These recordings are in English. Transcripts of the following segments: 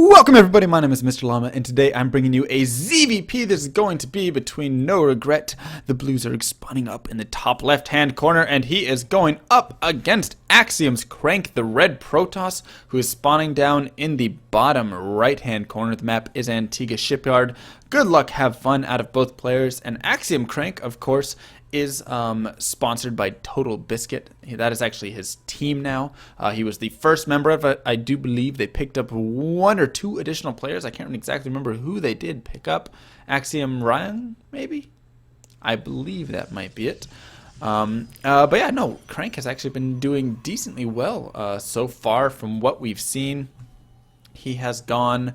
Welcome everybody, my name is Mr. Llama, and today I'm bringing you a ZVP. This is going to be between TriNoRegret. The Blues are spawning up in the top left-hand corner, and he is going up against AxCrank, the red Protoss, who is spawning down in the bottom right-hand corner. The map is Antiga Shipyard. Good luck, have fun out of both players, and AxCrank, of course, is sponsored by Total Biscuit. That is actually his team now. He was the first member of it. I do believe they picked up one or two additional players. I can't exactly remember who they did pick up. Ryan, maybe? I believe that might be it. But yeah, no, Crank has actually been doing decently well so far from what we've seen. He has gone,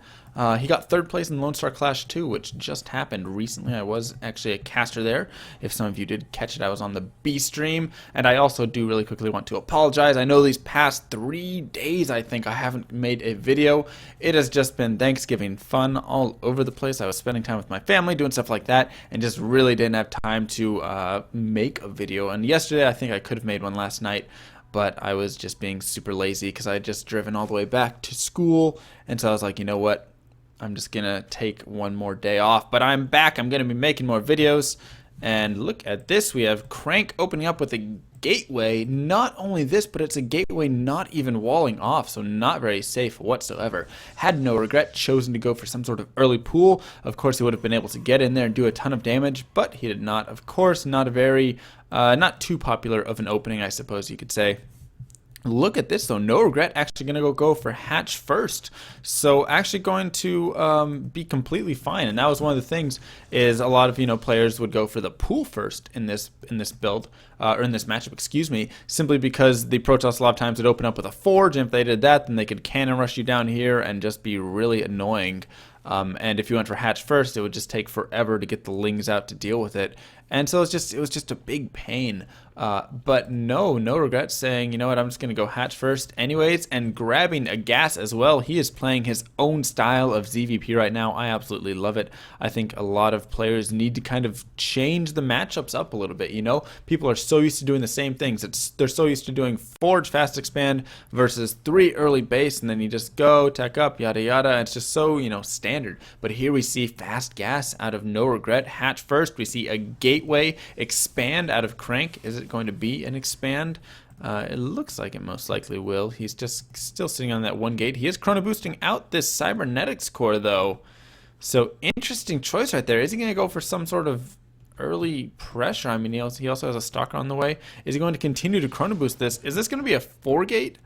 he got third place in Lone Star Clash 2, which just happened recently. I was actually a caster there. If some of you did catch it, I was on the B stream. And I also do really quickly want to apologize. I know these past 3 days, I think I haven't made a video. It has just been Thanksgiving fun all over the place. I was spending time with my family, doing stuff like that, and just really didn't have time to make a video. And yesterday, I think I could have made one last night, but I was just being super lazy because I had just driven all the way back to school, and so I was like, you know what, I'm just gonna take one more day off. But I'm back. I'm gonna be making more videos, and look at this. We have Crank opening up with a gateway. Not only this, but it's a gateway not even walling off, so not very safe whatsoever. Had TriNoRegret chosen to go for some sort of early pool, of course he would have been able to get in there and do a ton of damage, but he did not. Of course, not a very not too popular of an opening, I suppose you could say. Look at this though, TriNoRegret actually going to go for hatch first, so actually going to be completely fine. And that was one of the things, is a lot of players would go for the pool first in this build, or in this matchup, excuse me, simply because the Protoss a lot of times would open up with a forge, and if they did that, then they could cannon rush you down here and just be really annoying. And if you went for hatch first, it would just take forever to get the lings out to deal with it. And so it was just a big pain. But no TriNoRegret saying, you know what, I'm just going to go hatch first anyways, and grabbing a gas as well. He is playing his own style of ZVP right now. I absolutely love it. I think a lot of players need to kind of change the matchups up a little bit. People are so used to doing the same things. They're so used to doing forge, fast expand versus 3 early base, and then you just go, tech up, yada yada. It's just so, standard. But here we see fast gas out of TriNoRegret. Hatch first. We see a gateway expand out of Crank. Is it going to be an expand? It looks like it most likely will. He's just still sitting on that one gate. He is chrono boosting out this cybernetics core though. So interesting choice right there. Is he going to go for some sort of early pressure? I mean, he also has a stalker on the way. Is he going to continue to chrono boost this? Is this going to be a 4 gate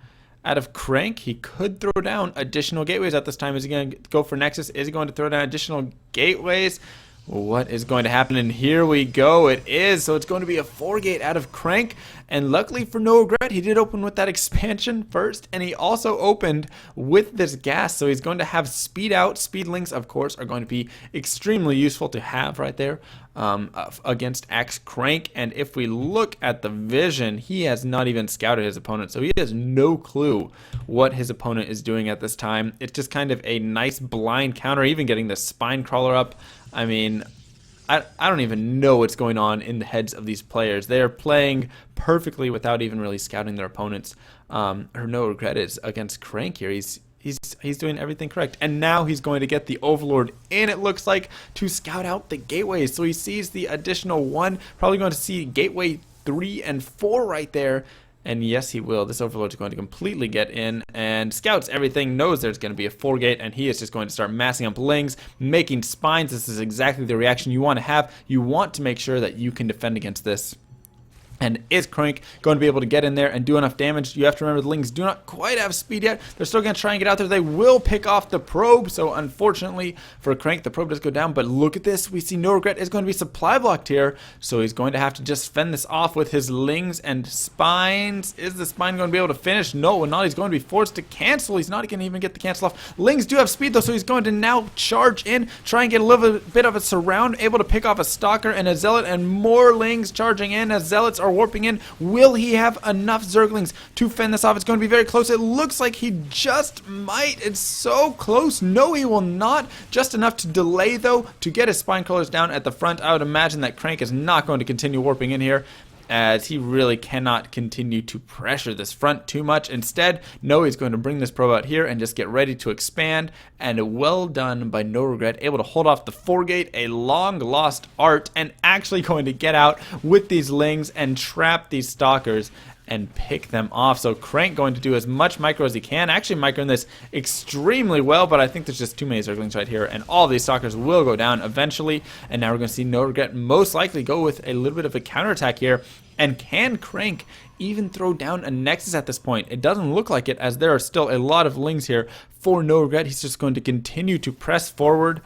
out of Crank? He could throw down additional gateways at this time. Is he going to go for Nexus? Is he going to throw down additional gateways? What is going to happen? And here we go. It is. So it's going to be a 4 gate out of Crank. And luckily for TriNoRegret, he did open with that expansion first, and he also opened with this gas. So he's going to have speed out. Speed links, of course, are going to be extremely useful to have right there against AxCrank. And if we look at the vision, he has not even scouted his opponent, so he has no clue what his opponent is doing at this time. It's just kind of a nice blind counter, even getting the spine crawler up. I mean, I don't even know what's going on in the heads of these players. They are playing perfectly without even really scouting their opponents. TriNoRegret is against Crank here. He's doing everything correct. And now he's going to get the Overlord in, it looks like, to scout out the gateways. So he sees the additional one. Probably going to see gateway 3 and 4 right there. And yes, he will. This Overlord is going to completely get in and scouts everything, knows there's going to be a 4 gate, and he is just going to start massing up lings, making spines. This is exactly the reaction you want to have. You want to make sure that you can defend against this. And is Crank going to be able to get in there and do enough damage? You have to remember the lings do not quite have speed yet. They're still going to try and get out there. They will pick off the probe. So unfortunately for Crank, the probe does go down. But look at this. We see TriNoRegret is going to be supply blocked here. So he's going to have to just fend this off with his lings and spines. Is the spine going to be able to finish? No, not. He's going to be forced to cancel. He's not going to even get the cancel off. Lings do have speed though, so he's going to now charge in, try and get a little bit of a surround, able to pick off a stalker and a zealot, and more lings charging in as zealots are warping in. Will he have enough zerglings to fend this off? It's going to be very close. It looks like he just might. It's so close. No, he will not. Just enough to delay, though, to get his spine crawlers down at the front. I would imagine that Crank is not going to continue warping in here. as he really cannot continue to pressure this front too much. Instead, no, he's going to bring this probe out here and just get ready to expand, and well done by TriNoRegret, able to hold off the 4-gate, a long lost art, and actually going to get out with these lings and trap these stalkers and pick them off. So Crank going to do as much micro as he can, actually microing this extremely well, but I think there's just too many Zerglings right here, and all these stalkers will go down eventually. And now we're going to see TriNoRegret most likely go with a little bit of a counterattack here. And can Crank even throw down a Nexus at this point? It doesn't look like it, as there are still a lot of lings here for TriNoRegret. He's just going to continue to press forward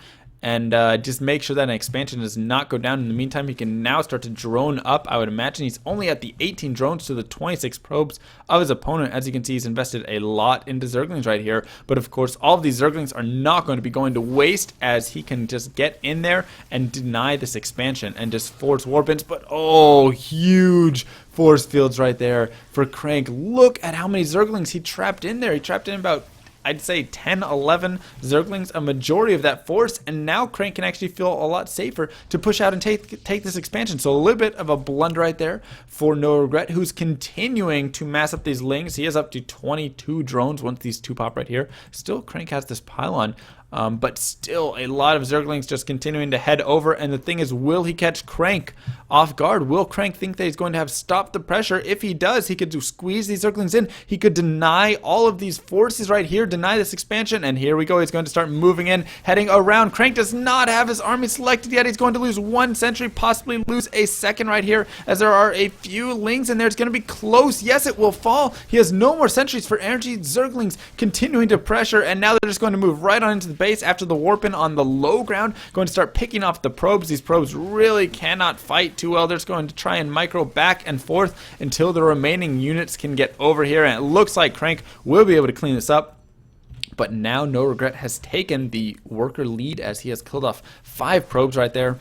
and just make sure that an expansion does not go down. In the meantime, he can now start to drone up. I would imagine he's only at the 18 drones to the 26 probes of his opponent. As you can see, he's invested a lot into Zerglings right here. But of course, all of these Zerglings are not going to be going to waste, as he can just get in there and deny this expansion and just force warpins. But oh, huge force fields right there for Crank. Look at how many Zerglings he trapped in there. He trapped in about, I'd say, 10, 11 Zerglings, a majority of that force, and now Crank can actually feel a lot safer to push out and take this expansion. So a little bit of a blunder right there for TriNoRegret, who's continuing to mass up these lings. He is up to 22 drones once these two pop right here. Still, Crank has this pylon. But still, a lot of Zerglings just continuing to head over. And the thing is, will he catch Crank off guard? Will Crank think that he's going to have stopped the pressure? If he does, he could squeeze these Zerglings in. He could deny all of these forces right here, deny this expansion. And here we go. He's going to start moving in, heading around. Crank does not have his army selected yet. He's going to lose one sentry, possibly lose a second right here, as there are a few lings in there. It's going to be close. Yes, it will fall. He has no more sentries for energy. Zerglings continuing to pressure, and now they're just going to move right on into the base after the warpin on the low ground, going to start picking off the probes. These probes really cannot fight too well. They're just going to try and micro back and forth until the remaining units can get over here, and it looks like Crank will be able to clean this up. But now TriNoRegret has taken the worker lead, as he has killed off 5 probes right there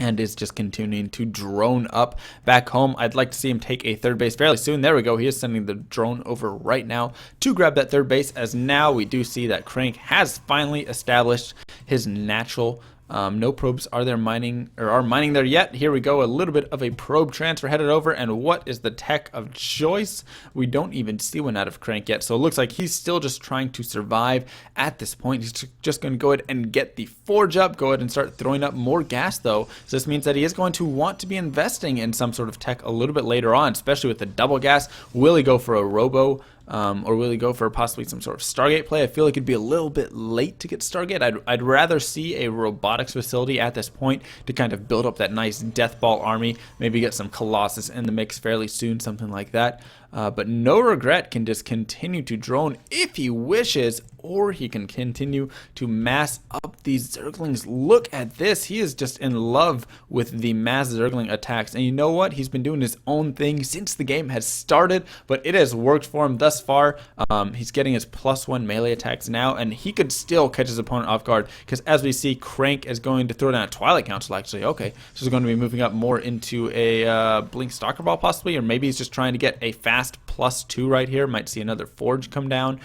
and is just continuing to drone up back home. I'd like to see him take a third base fairly soon. There we go. He is sending the drone over right now to grab that third base, as now we do see that Crank has finally established his natural. No probes are mining there yet. Here we go, a little bit of a probe transfer headed over, and what is the tech of choice? We don't even see one out of Crank yet, so it looks like he's still just trying to survive at this point. He's just going to go ahead and get the forge up, go ahead and start throwing up more gas though. So this means that he is going to want to be investing in some sort of tech a little bit later on, especially with the double gas. Will he go for a robo? Or will he go for possibly some sort of Stargate play? I feel like it'd be a little bit late to get Stargate. I'd rather see a robotics facility at this point to kind of build up that nice Death Ball army. Maybe get some Colossus in the mix fairly soon, something like that. But TriNoRegret can just continue to drone if he wishes, or he can continue to mass up these Zerglings. Look at this. He is just in love with the mass Zergling attacks. And you know what? He's been doing his own thing since the game has started, but it has worked for him thus far. He's getting his +1 melee attacks now, and he could still catch his opponent off guard, because as we see, Crank is going to throw down a Twilight Council actually. Okay, so he's going to be moving up more into a Blink Stalker Ball possibly, or maybe he's just trying to get a fast +2 right here. Might see another Forge come down.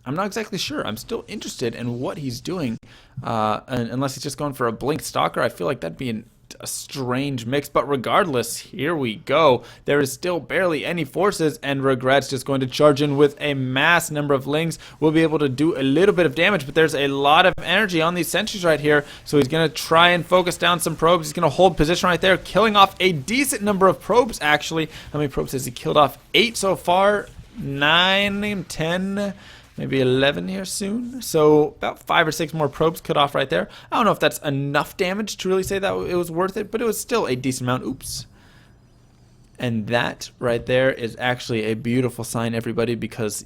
I'm not exactly sure. I'm still interested in what he's doing, unless he's just going for a Blink Stalker. I feel like that'd be a strange mix, but regardless, here we go. There is still barely any forces, and Regret's just going to charge in with a mass number of lings. We'll be able to do a little bit of damage, but there's a lot of energy on these sentries right here, so he's going to try and focus down some probes. He's going to hold position right there, killing off a decent number of probes actually. How many probes has he killed off? 8 so far, 9, 10, maybe 11 here soon. So about 5 or 6 more probes cut off right there. I don't know if that's enough damage to really say that it was worth it, but it was still a decent amount. Oops. And that right there is actually a beautiful sign, everybody, because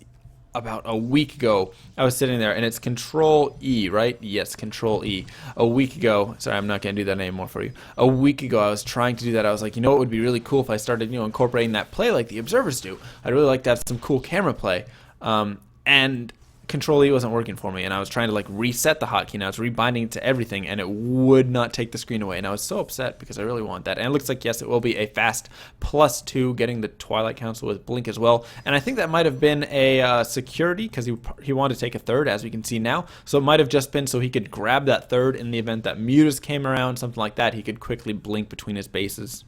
about a week ago I was sitting there, and it's Control E, right? Yes, Control E. A week ago, sorry, I'm not going to do that anymore for you. A week ago I was trying to do that. I was like, you know, it would be really cool if I started, incorporating that play like the observers do. I'd really like to have some cool camera play. And Control E wasn't working for me, and I was trying to reset the hotkey, and I was rebinding it to everything, and it would not take the screen away, and I was so upset because I really want that. And it looks like, yes, it will be a fast +2, getting the Twilight Council with Blink as well. And I think that might have been a security, because he wanted to take a third, as we can see now. So it might have just been so he could grab that third in the event that Mutas came around, something like that. He could quickly blink between his bases.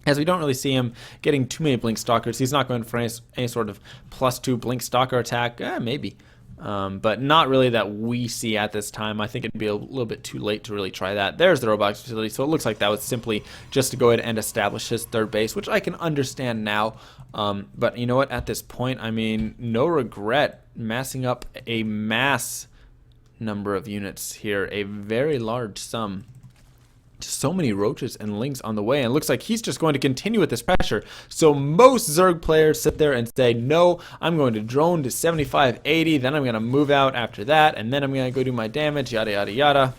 as we don't really see him getting too many Blink Stalkers. He's not going for any sort of +2 Blink Stalker attack. Maybe. But not really that we see at this time. I think it'd be a little bit too late to really try that. There's the Roblox facility, so it looks like that was simply just to go ahead and establish his third base, which I can understand now. But you know what? At this point, I mean, no regret massing up a mass number of units here, a very large sum. So many roaches and lings on the way, and it looks like he's just going to continue with this pressure. So most Zerg players sit there and say, no, I'm going to drone to 75, 80, then I'm going to move out after that, and then I'm going to go do my damage, yada, yada, yada.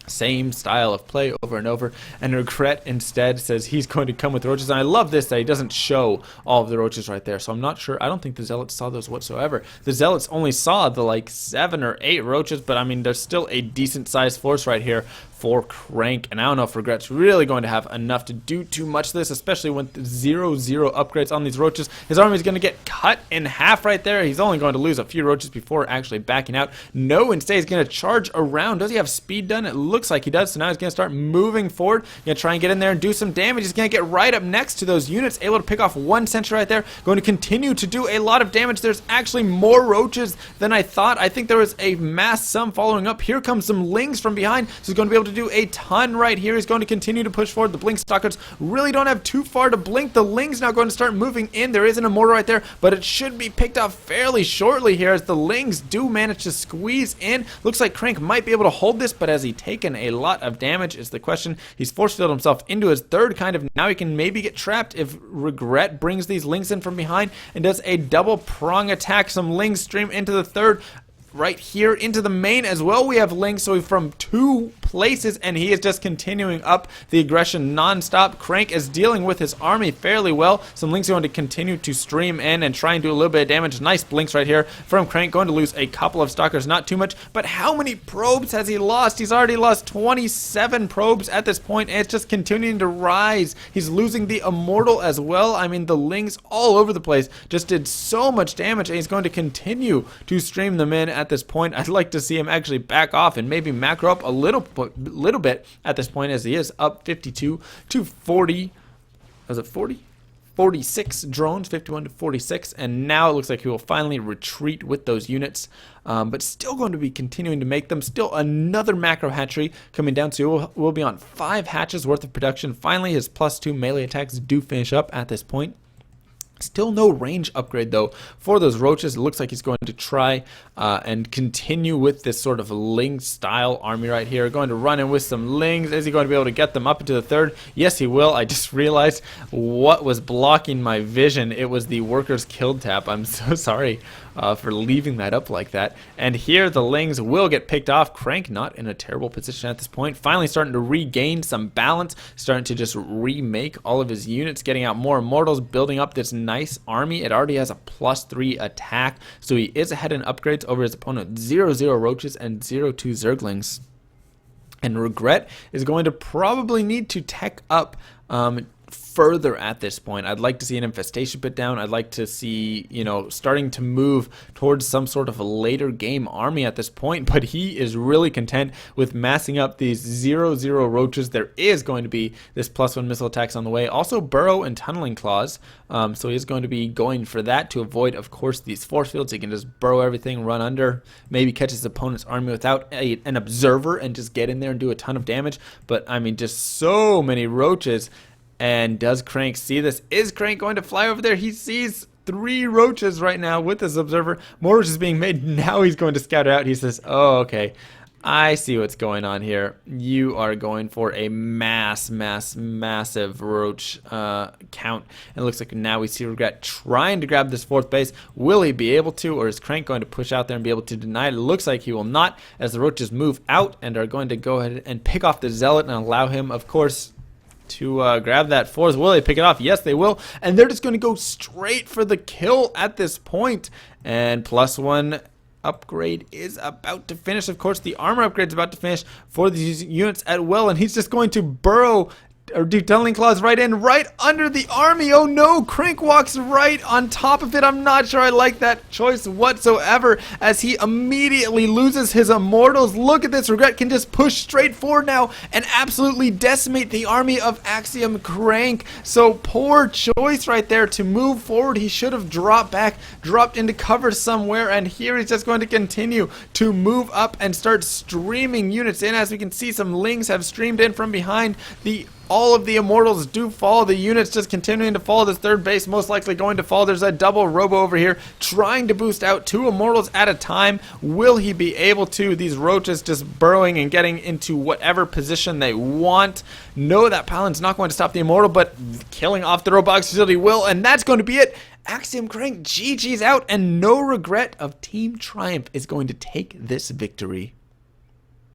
Same style of play over and over, and Regret instead says he's going to come with roaches. And I love this that he doesn't show all of the roaches right there, so I'm not sure. I don't think the Zealots saw those whatsoever. The Zealots only saw the like 7 or 8 roaches, but I mean there's still a decent sized force right here for Crank, and I don't know if Regret's really going to have enough to do too much of this, especially with 0-0 upgrades on these roaches. His army is going to get cut in half right there. He's only going to lose a few roaches before actually backing out. No, instead he's going to charge around. Does he have speed done? It looks like he does, so now he's going to start moving forward. Going to try and get in there and do some damage. He's going to get right up next to those units, able to pick off one sentry right there. Going to continue to do a lot of damage. There's actually more roaches than I thought. I think there was a mass sum following up. Here comes some lings from behind, so he's going to be able to do a ton right here. He's going to continue to push forward. The Blink Stalkers really don't have too far to blink. The Ling's now going to start moving in. There is an Immortal right there, but it should be picked off fairly shortly here as the Lings do manage to squeeze in. Looks like Crank might be able to hold this, but has he taken a lot of damage is the question. He's force-filled himself into his third kind of. Now he can maybe get trapped if Regret brings these Lings in from behind and does a double prong attack. Some Lings stream into the third. Right here into the main as well, we have Link, so from 2 places, and he is just continuing up the aggression non-stop. Crank is dealing with his army fairly well. Some Link's going to continue to stream in and try and do a little bit of damage. Nice blinks right here from Crank. Going to lose a couple of Stalkers, not too much, but how many probes has he lost? He's already lost 27 probes at this point, and it's just continuing to rise. He's losing the Immortal as well. I mean, the Lings all over the place just did so much damage, and he's going to continue to stream them in at this point. I'd like to see him actually back off and maybe macro up a little bit at this point, as he is up 52 to 40. Was it 40? 46 drones, 51 to 46, and now it looks like he will finally retreat with those units, but still going to be continuing to make them. Still another macro hatchery coming down, so we'll be on 5 hatches worth of production. Finally, his +2 melee attacks do finish up at this point. Still no range upgrade though for those roaches. It looks like he's going to try and continue with this sort of Ling style army right here. Going to run in with some Lings. Is he going to be able to get them up into the third? Yes, he will. I just realized what was blocking my vision. It was the workers killed tab. I'm so sorry for leaving that up like that. And here the Lings will get picked off. Crank not in a terrible position at this point. Finally starting to regain some balance. Starting to just remake all of his units. Getting out more Immortals. Building up this nice army. It already has a +3 attack. So he is ahead in upgrades over his opponent. 0-0 Roaches and 0-2 Zerglings. And Regret is going to probably need to tech up further at this point. I'd like to see an infestation put down. I'd like to see, you know, starting to move towards some sort of a later game army at this point, but he is really content with massing up these 0-0 roaches. There is going to be this +1 missile attacks on the way. Also burrow and tunneling claws. So he's going to be going for that to avoid, of course, these force fields. He can just burrow everything, run under, maybe catch his opponent's army without an observer and just get in there and do a ton of damage. But I mean, just so many roaches. And does Crank see this? Is Crank going to fly over there? He sees 3 roaches right now with his observer. More roaches being made. Now he's going to scout out. He says, oh, okay. I see what's going on here. You are going for a massive roach count. And it looks like now we see Regret trying to grab this 4th base. Will he be able to, or is Crank going to push out there and be able to deny it? It looks like he will not, as the roaches move out and are going to go ahead and pick off the Zealot and allow him, of course, to grab that 4th. Will they pick it off? Yes, they will. And they're just going to go straight for the kill at this point. And +1 upgrade is about to finish. Of course, the armor upgrade is about to finish for these units as well. And he's just going to burrow or do tunneling claws right in, right under the army. Oh no, Crank walks right on top of it. I'm not sure I like that choice whatsoever, as he immediately loses his immortals. Look at this, Regret can just push straight forward now and absolutely decimate the army of AxCrank. So poor choice right there to move forward. He should have dropped back, dropped into cover somewhere, and here he's just going to continue to move up and start streaming units in. As we can see, some lings have streamed in from behind. All of the immortals do fall. The units just continuing to fall. This third base most likely going to fall. There's a double robo over here trying to boost out 2 immortals at a time. Will he be able to? These roaches just burrowing and getting into whatever position they want. No, that Paladin's not going to stop the immortal, but killing off the robotics facility will, and that's going to be it. AxCrank GG's out, and No Regret of Team Triumph is going to take this victory.